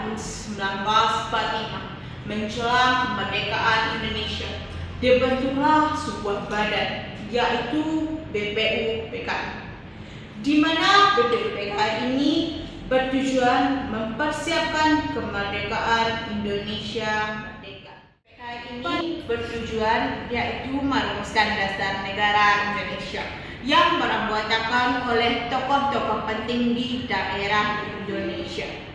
tahun 1945 menjelang kemerdekaan Indonesia, dibentuklah sebuah badan, yaitu BPUPKI, di mana BPUPKI ini bertujuan mempersiapkan kemerdekaan Indonesia merdeka. BPUPKI ini bertujuan yaitu merumuskan dasar negara Indonesia yang beranggotakan oleh tokoh-tokoh penting di daerah Indonesia.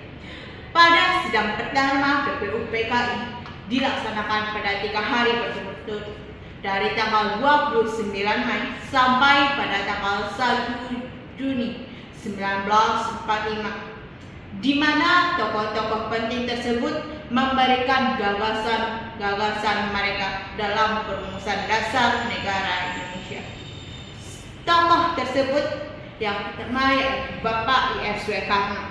Pada sidang pertama BPUPKI dilaksanakan pada 3 hari berturut-turut dari tanggal 29 Mei sampai pada tanggal 1 Juni 1945, di mana tokoh-tokoh penting tersebut memberikan gagasan mereka dalam perumusan dasar negara Indonesia. Tokoh tersebut yang pertama yaitu Bapak I.F. Soekarno,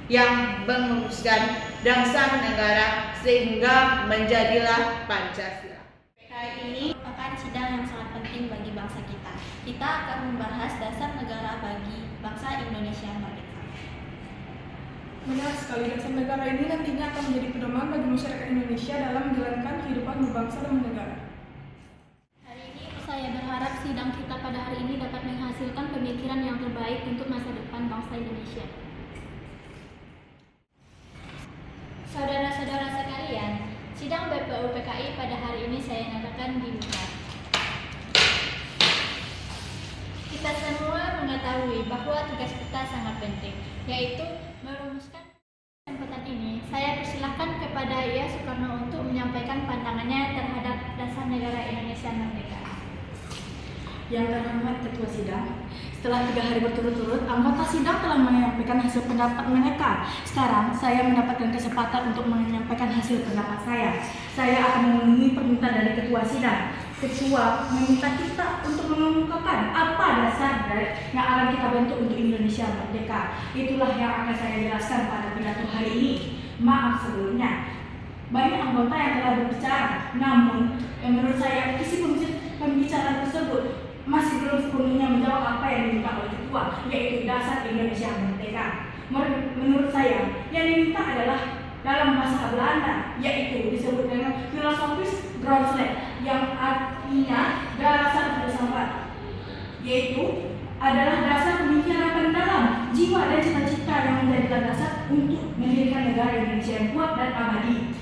yang merumuskan dasar negara sehingga menjadilah Pancasila. PKI ini merupakan sidang yang sangat penting bagi bangsa kita. Kita akan membahas dasar negara bagi bangsa Indonesia merdeka. Benar sekali, dasar negara ini nantinya akan menjadi pedoman bagi masyarakat Indonesia dalam menjalankan kehidupan berbangsa dan bernegara. Hari ini saya berharap sidang kita pada hari ini dapat menghasilkan pemikiran yang terbaik untuk masa depan bangsa Indonesia. Saudara-saudara sekalian, sidang BPUPKI pada hari ini saya nyatakan dibuka. Kita semua mengetahui bahwa tugas kita sangat penting, yaitu merumuskan. Kesempatan ini, saya persilahkan kepada I.F. Soekarno untuk menyampaikan pandangannya terhadap dasar negara Indonesia merdeka. Yang terhormat Ketua Sidang, setelah 3 hari berturut-turut, anggota sidang telah menyampaikan hasil pendapat mereka. Sekarang, saya mendapatkan kesempatan untuk menyampaikan hasil pendapat saya. Saya akan memenuhi permintaan dari Ketua Sidang. Ketua meminta kita untuk mengemukakan apa dasar yang akan kita bentuk untuk Indonesia merdeka. Itulah yang akan saya jelaskan pada pidato hari ini. Maaf sebelumnya, banyak anggota yang telah berbicara, namun menurut saya isi pembicaraan tersebut masih belum sepenuhnya menjawab apa yang diminta oleh Ketua, yaitu dasar Indonesia merdeka. Menurut saya, yang diminta adalah dalam bahasa Belanda, yaitu disebut dengan filosofis grondslag, yang artinya dasar filsafat, yaitu adalah dasar pemikiran pendalam, jiwa dan cita-cita yang menjadikan dasar untuk mendirikan negara Indonesia yang kuat dan abadi.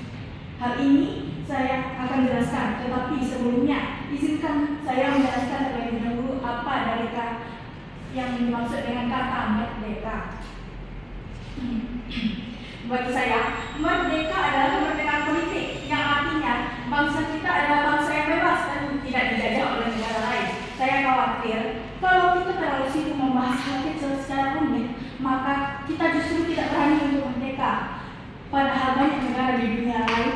Hal ini saya akan jelaskan, tetapi sebelumnya izinkan saya menjelaskan terlebih dahulu apa dari yang dimaksud dengan kata merdeka. Bagi saya, merdeka adalah kemerdekaan politik, yang artinya bangsa kita adalah bangsa yang bebas dan tidak dijajah oleh negara lain. Saya khawatir kalau kita terlalu sibuk membahas hal kecil secara rumit, maka kita justru tidak berani untuk merdeka. Padahal banyak negara di dunia lain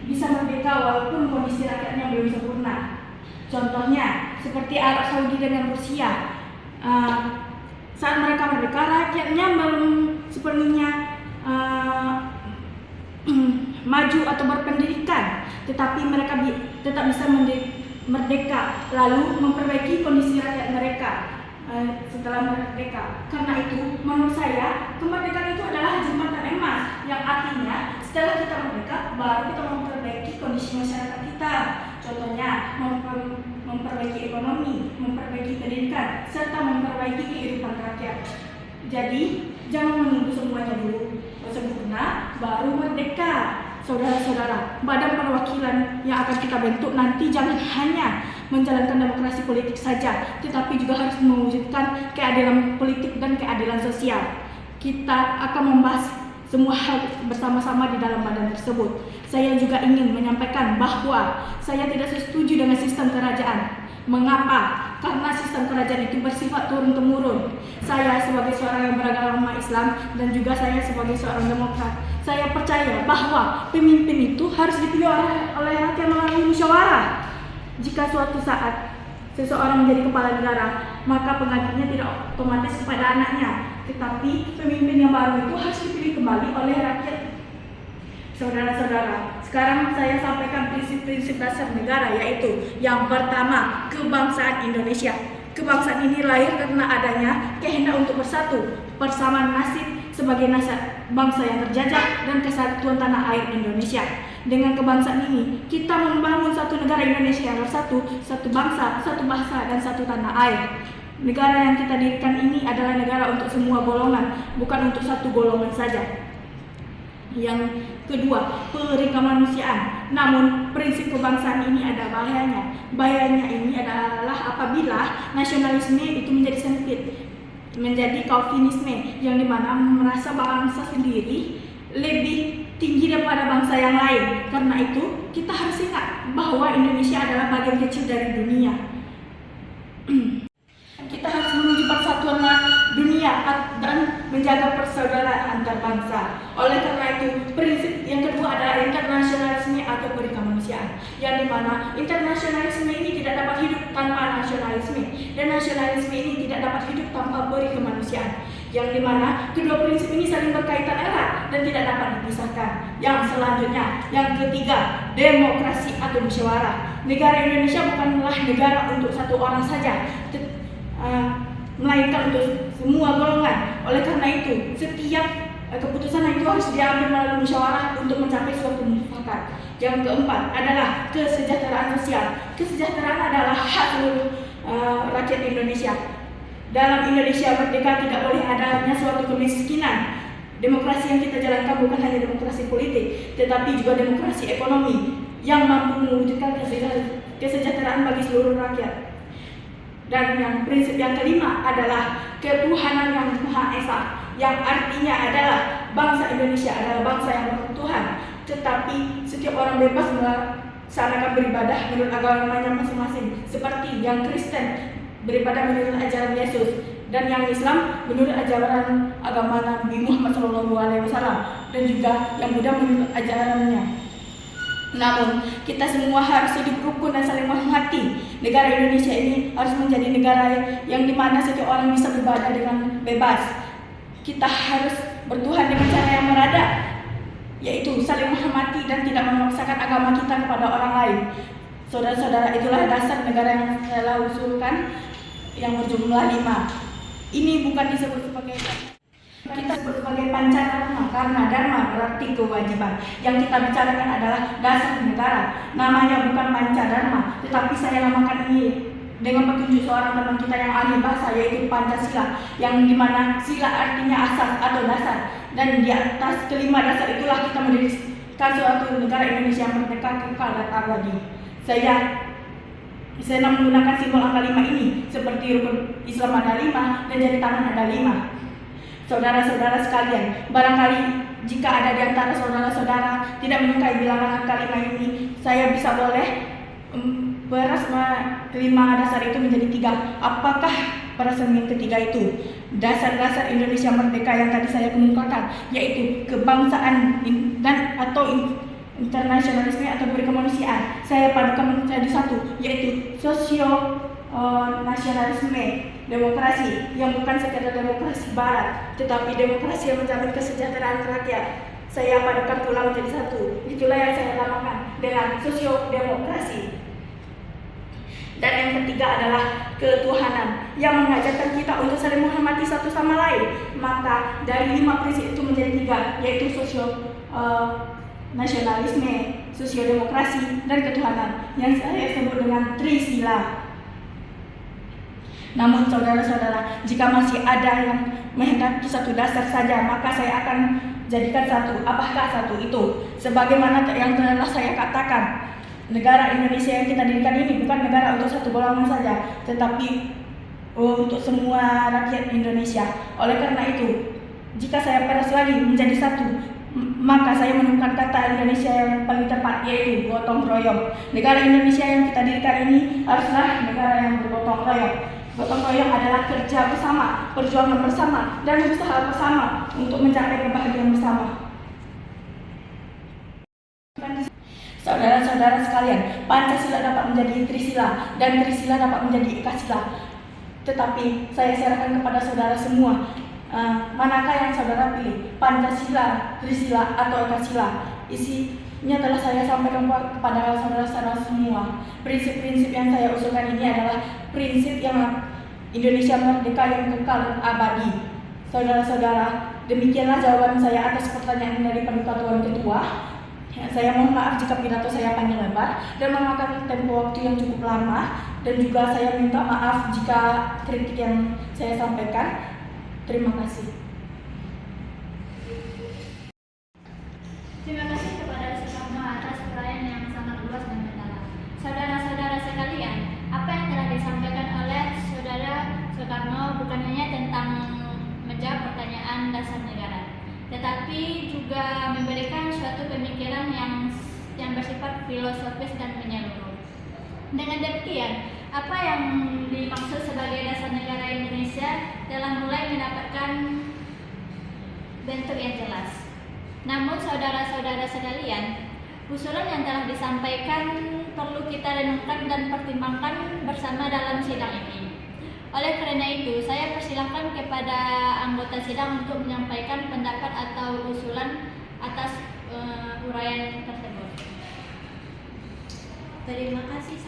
bisa merdeka walaupun kondisi rakyatnya belum sempurna. Contohnya seperti Arab Saudi dengan Rusia. Saat mereka merdeka, rakyatnya belum sepenuhnya maju atau berpendidikan, tetapi mereka tetap bisa merdeka, lalu memperbaiki kondisi rakyat mereka setelah merdeka. Karena itu, menurut saya, kemerdekaan itu adalah jembatan emas, yang artinya setelah kita merdeka, baru kita memperbaiki kondisi masyarakat kita. Contohnya, memperbaiki ekonomi, memperbaiki pendidikan, serta memperbaiki kehidupan rakyat. Jadi, jangan menunggu semuanya dulu sempurna, baru merdeka. Saudara-saudara, badan perwakilan yang akan kita bentuk nanti jangan hanya menjalankan demokrasi politik saja, tetapi juga harus mewujudkan keadilan politik dan keadilan sosial. Kita akan membahas semua hal bersama-sama di dalam badan tersebut. Saya juga ingin menyampaikan bahwa saya tidak setuju dengan sistem kerajaan. Mengapa? Karena sistem kerajaan itu bersifat turun-temurun. Saya sebagai seorang yang beragama Islam dan juga saya sebagai seorang demokrat, saya percaya bahwa pemimpin itu harus dipilih oleh rakyat melalui musyawarah. Jika suatu saat seseorang menjadi kepala negara, maka penggantinya tidak otomatis kepada anaknya, tetapi pemimpin yang baru itu harus dipilih kembali oleh rakyat. Saudara-saudara, sekarang saya sampaikan prinsip-prinsip dasar negara, yaitu yang pertama, kebangsaan Indonesia. Kebangsaan ini lahir karena adanya kehendak untuk bersatu, persamaan nasib, sebagai bangsa yang terjajah dan kesatuan tanah air Indonesia. Dengan kebangsaan ini, kita membangun satu negara Indonesia yang bersatu, satu bangsa, satu bahasa, dan satu tanah air. Negara yang kita dirikan ini adalah negara untuk semua golongan, bukan untuk satu golongan saja. Yang kedua, perikemanusiaan. Namun, prinsip kebangsaan ini ada bahayanya. Bahayanya ini adalah apabila nasionalisme itu menjadi sempit, menjadi Calvinisme, yang dimana merasa bangsa sendiri lebih tinggi daripada bangsa yang lain. Karena itu, kita harus ingat bahwa Indonesia adalah bagian kecil dari dunia. Kita harus menuju persatuan dunia dan menjaga persaudaraan antar bangsa. Oleh karena itu, prinsip yang kedua adalah internasionalisme atau perikemanusiaan, yang dimana internasionalisme ini tidak dapat hidup tanpa nasionalisme, dan nasionalisme ini tidak dapat hidup tanpa perikemanusiaan, yang dimana kedua prinsip ini saling berkaitan erat dan tidak dapat dipisahkan. Yang selanjutnya, yang ketiga, demokrasi atau musyawarah. Negara Indonesia bukanlah negara untuk satu orang saja, melainkan untuk semua golongan. Oleh karena itu, setiap keputusan itu harus diambil melalui musyawarah untuk mencapai suatu mufakat. Yang keempat adalah kesejahteraan sosial. Kesejahteraan adalah hak seluruh rakyat Indonesia. Dalam Indonesia merdeka tidak boleh adanya suatu kemiskinan. Demokrasi yang kita jalankan bukan hanya demokrasi politik, tetapi juga demokrasi ekonomi yang mampu mewujudkan kesejahteraan bagi seluruh rakyat. Dan yang prinsip yang kelima adalah ketuhanan yang Maha Esa, yang artinya adalah bangsa Indonesia adalah bangsa yang bertuhan, tetapi setiap orang bebas melaksanakan beribadah menurut agamanya masing-masing, seperti yang Kristen beribadah menurut ajaran Yesus, dan yang Islam menurut ajaran agama Nabi Muhammad SAW, dan juga yang Buddha menurut ajarannya. Namun, kita semua harus hidup rukun dan saling menghormati. Negara Indonesia ini harus menjadi negara yang dimana setiap orang bisa beribadah dengan bebas. Kita harus bertuhan dengan cara yang meradab, yaitu saling menghormati dan tidak memaksakan agama kita kepada orang lain. Saudara-saudara, itulah dasar negara yang saya usulkan yang berjumlah 5. Ini bukan disebut sebagai kita sebut sebagai pancadharma karena dharma berarti kewajiban. Yang kita bicarakan adalah dasar negara. Namanya bukan pancadharma, tetapi saya namakan ini dengan petunjuk seorang teman kita yang ahli bahasa, yaitu Pancasila, yang dimana sila artinya asas atau dasar, dan di atas kelima dasar itulah kita mendirikan suatu negara Indonesia yang merdeka, kekal, dan abadi. Saya menggunakan simbol angka 5 ini seperti rukun Islam ada 5 dan jari tangan ada 5. Saudara-saudara sekalian, barangkali jika ada di antara saudara-saudara tidak menyukai bilangan angka 5 ini, saya bisa boleh peras kelima dasar itu menjadi 3. Apakah perasan yang ketiga itu? Dasar-dasar Indonesia merdeka yang tadi saya kemukakan, yaitu kebangsaan dan atau internasionalisme atau perikemanusiaan. Saya padukan menjadi satu, yaitu nasionalisme, demokrasi yang bukan sekedar demokrasi barat, tetapi demokrasi yang menjamin kesejahteraan rakyat. Saya padukan pula menjadi satu. Itulah yang saya namakan dengan sosiodemokrasi. Dan yang ketiga adalah ketuhanan yang mengajarkan kita untuk saling menghormati satu sama lain. Maka dari 5 prinsip itu menjadi 3, yaitu nasionalisme, sosiodemokrasi, dan ketuhanan yang saya sebut dengan Trisila. Namun saudara-saudara, jika masih ada yang menghendaki satu dasar saja, maka saya akan jadikan satu. Apakah satu itu? Sebagaimana yang telah saya katakan, negara Indonesia yang kita dirikan ini bukan negara untuk satu golongan saja, tetapi untuk semua rakyat Indonesia. Oleh karena itu, jika saya peras lagi menjadi satu, maka saya menemukan kata Indonesia yang paling tepat, yaitu gotong royong. Negara Indonesia yang kita dirikan ini haruslah negara yang bergotong royong. Gotong royong adalah kerja bersama, perjuangan bersama, dan usaha bersama untuk mencapai kebahagiaan bersama. Saudara-saudara sekalian, Pancasila dapat menjadi Trisila dan Trisila dapat menjadi Ekasila. Tetapi saya serahkan kepada saudara semua, manakah yang saudara pilih? Pancasila, Trisila, atau Ekasila? Isinya telah saya sampaikan kepada saudara-saudara semua. Prinsip-prinsip yang saya usulkan ini adalah prinsip yang Indonesia merdeka yang kekal dan abadi. Saudara-saudara, Demikianlah jawaban saya atas pertanyaan dari Panitia Tuan Ketua. Saya mohon maaf jika pidato saya panjang lebar dan memakan tempo waktu yang cukup lama, dan juga saya minta maaf jika kritik yang saya sampaikan. Terima kasih. Terima kasih kepada Soekarno atas uraian yang sangat luas dan mendalam. Saudara-saudara sekalian, apa yang telah disampaikan oleh Saudara Soekarno bukan hanya tentang menjawab pertanyaan dasar negara, tetapi juga memberikan suatu pemikiran yang bersifat filosofis dan menyeluruh. Dengan demikian, apa yang dimaksud sebagai dasar negara Indonesia telah mulai mendapatkan bentuk yang jelas. Namun saudara-saudara sekalian, usulan yang telah disampaikan perlu kita renungkan dan pertimbangkan bersama dalam sidang ini. Oleh karena itu, saya persilahkan kepada anggota sidang untuk menyampaikan pendapat atau usulan atas uraian tersebut. Terima kasih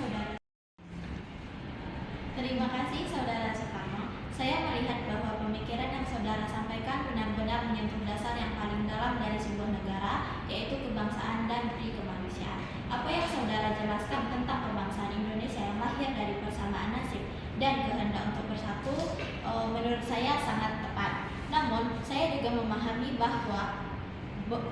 Saudara Soekarno. Saya melihat bahwa pemikiran yang saudara sampaikan benar-benar menyentuh dasar yang paling dalam dari sebuah negara, yaitu kebangsaan dan kemanusiaan. Apa yang saudara jelaskan tentang kebangsaan Indonesia yang lahir dari persamaan nasib dan kehendak untuk bersatu, menurut saya sangat tepat. Namun, saya juga memahami bahwa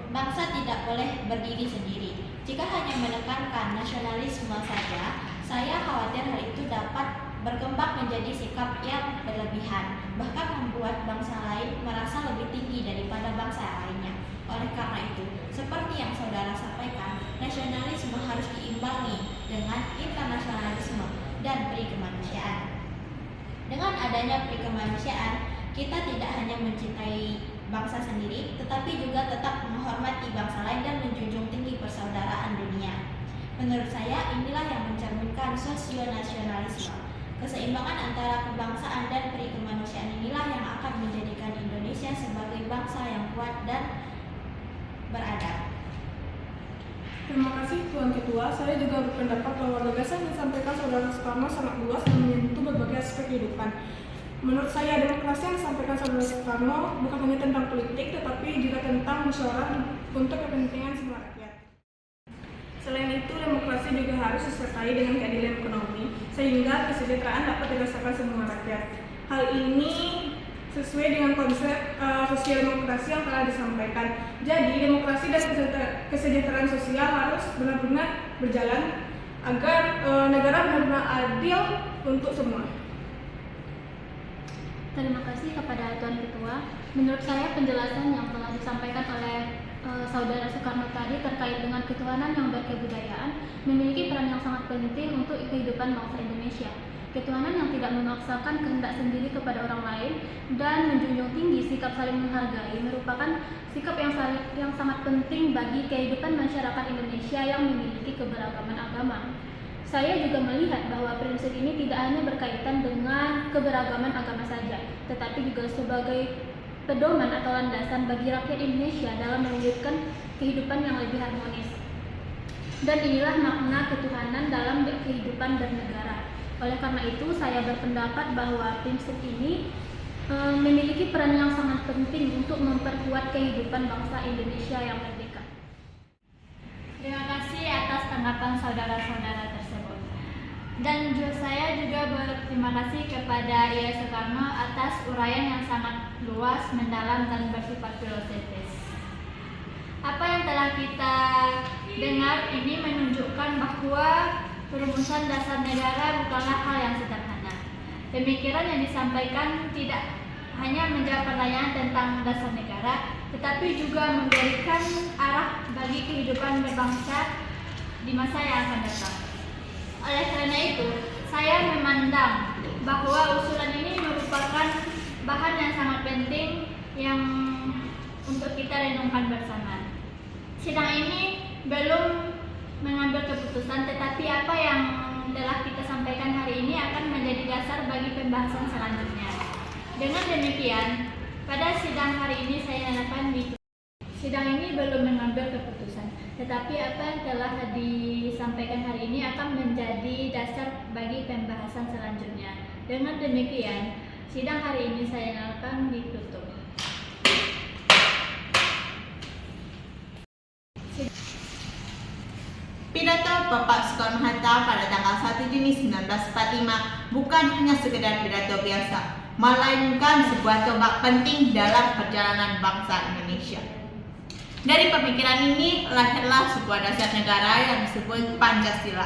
bangsa tidak boleh berdiri sendiri. Jika hanya menekankan nasionalisme saja, saya khawatir hal itu dapat berkembang menjadi sikap yang berlebihan, bahkan membuat bangsa lain merasa lebih tinggi daripada bangsa lainnya. Oleh karena itu, seperti yang saudara sampaikan, nasionalisme harus diimbangi dengan internasionalisme dan peri kemanusiaan. Dengan adanya peri kemanusiaan, kita tidak hanya mencintai bangsa sendiri, tetapi juga tetap menghormati bangsa lain dan menjunjung tinggi persaudaraan dunia. Menurut saya, inilah yang mencerminkan sosionasionalisme. Keseimbangan antara kebangsaan dan peri kemanusiaan inilah yang akan menjadikan Indonesia sebagai bangsa yang kuat dan beradab. Terima kasih Tuan Ketua. Saya juga berpendapat bahwa gagasan yang disampaikan Saudara Soekarno sangat luas dan menyentuh berbagai aspek kehidupan. Menurut saya, demokrasi yang disampaikan Saudara Soekarno bukan hanya tentang politik, tetapi juga tentang musyawarah untuk kepentingan semua rakyat. Selain itu, demokrasi juga harus disertai dengan keadilan ekonomi, sehingga kesejahteraan dapat dirasakan semua rakyat. Hal ini sesuai dengan konsep sosial demokrasi yang telah disampaikan. Jadi, demokrasi dan kesejahteraan sosial harus benar-benar berjalan agar negara benar-benar adil untuk semua. Terima kasih kepada Tuan Ketua. Menurut saya penjelasan yang telah disampaikan oleh Saudara Soekarno tadi terkait dengan ketuhanan yang berkebudayaan memiliki peran yang sangat penting untuk kehidupan bangsa Indonesia. Ketuhanan yang tidak memaksakan kehendak sendiri kepada orang lain dan menjunjung tinggi sikap saling menghargai merupakan sikap yang sangat penting bagi kehidupan masyarakat Indonesia yang memiliki keberagaman agama. Saya juga melihat bahwa prinsip ini tidak hanya berkaitan dengan keberagaman agama saja, tetapi juga sebagai pedoman atau landasan bagi rakyat Indonesia dalam mewujudkan kehidupan yang lebih harmonis. Dan inilah makna ketuhanan dalam kehidupan bernegara. Oleh karena itu, saya berpendapat bahwa prinsip ini memiliki peran yang sangat penting untuk memperkuat kehidupan bangsa Indonesia yang merdeka. Terima kasih atas tanggapan saudara-saudara tersebut. Dan saya juga berterima kasih kepada Ia Soekarno atas uraian yang sangat luas, mendalam, dan bersifat filosofis. Apa yang telah kita dengar ini menunjukkan bahwa perumusan dasar negara bukanlah hal yang sederhana. Pemikiran yang disampaikan tidak hanya menjawab pertanyaan tentang dasar negara, tetapi juga memberikan arah bagi kehidupan berbangsa di masa yang akan datang. Oleh karena itu, saya memandang bahwa usulan ini merupakan bahan yang sangat penting yang untuk kita renungkan bersama. Sidang ini belum mengambil keputusan, tetapi apa yang telah kita sampaikan hari ini akan menjadi dasar bagi pembahasan selanjutnya. Dengan demikian, pada sidang hari ini saya nyatakan sidang ini belum mengambil keputusan, tetapi apa yang telah disampaikan hari ini akan menjadi dasar bagi pembahasan selanjutnya. Dengan demikian, sidang hari ini saya nyatakan ditutup. Pidato Bapak Soekarno-Hatta pada tanggal 1 Juni 1945 bukan hanya sekedar pidato biasa, melainkan sebuah tonggak penting dalam perjalanan bangsa Indonesia. Dari pemikiran ini lahirlah sebuah dasar negara yang disebut Pancasila.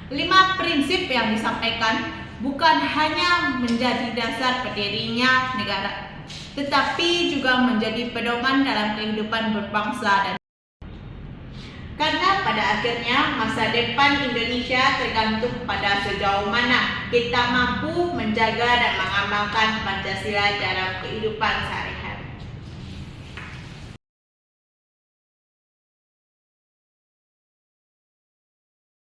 5 prinsip yang disampaikan bukan hanya menjadi dasar berdirinya negara, tetapi juga menjadi pedoman dalam kehidupan berbangsa dan karena pada akhirnya masa depan Indonesia tergantung pada sejauh mana kita mampu menjaga dan mengamalkan Pancasila dalam kehidupan sehari-hari.